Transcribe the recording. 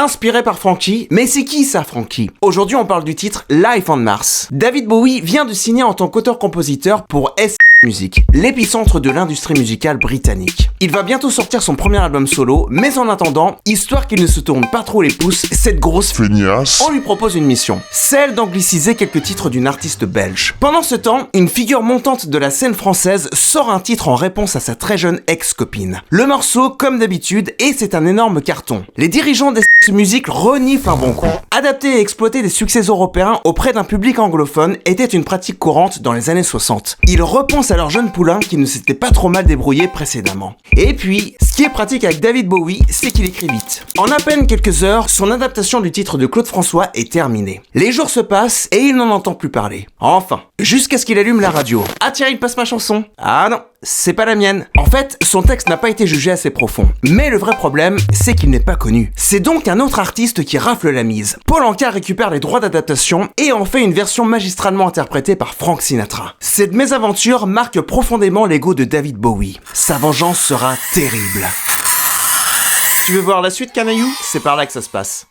inspiré par Frankie, mais c'est qui ça Frankie? Aujourd'hui on parle du titre Life on Mars. David Bowie vient de signer en tant qu'auteur-compositeur pour Music, l'épicentre de l'industrie musicale britannique. Il va bientôt sortir son premier album solo, mais en attendant, histoire qu'il ne se tourne pas trop les pouces, cette grosse feignasse, on lui propose une mission, celle d'angliciser quelques titres d'une artiste belge. Pendant ce temps, une figure montante de la scène française sort un titre en réponse à sa très jeune ex-copine. Le morceau, comme d'habitude, et c'est un énorme carton. Les dirigeants des Music reniflent un bon coup. Adapter et exploiter des succès européens auprès d'un public anglophone était une pratique courante dans les années 60. Ils repensent à leur jeune poulain qui ne s'était pas trop mal débrouillé précédemment. Et puis, ce qui est pratique avec David Bowie, c'est qu'il écrit vite. En à peine quelques heures, son adaptation du titre de Claude François est terminée. Les jours se passent et il n'en entend plus parler. Enfin, jusqu'à ce qu'il allume la radio. Ah tiens, il passe ma chanson. Ah non, c'est pas la mienne. En fait, son texte n'a pas été jugé assez profond. Mais le vrai problème, c'est qu'il n'est pas connu. C'est donc un autre artiste qui rafle la mise. Paul Anka récupère les droits d'adaptation et en fait une version magistralement interprétée par Frank Sinatra. Cette mésaventure marque profondément l'ego de David Bowie. Sa vengeance sera terrible. Tu veux voir la suite, Canaillou? C'est par là que ça se passe.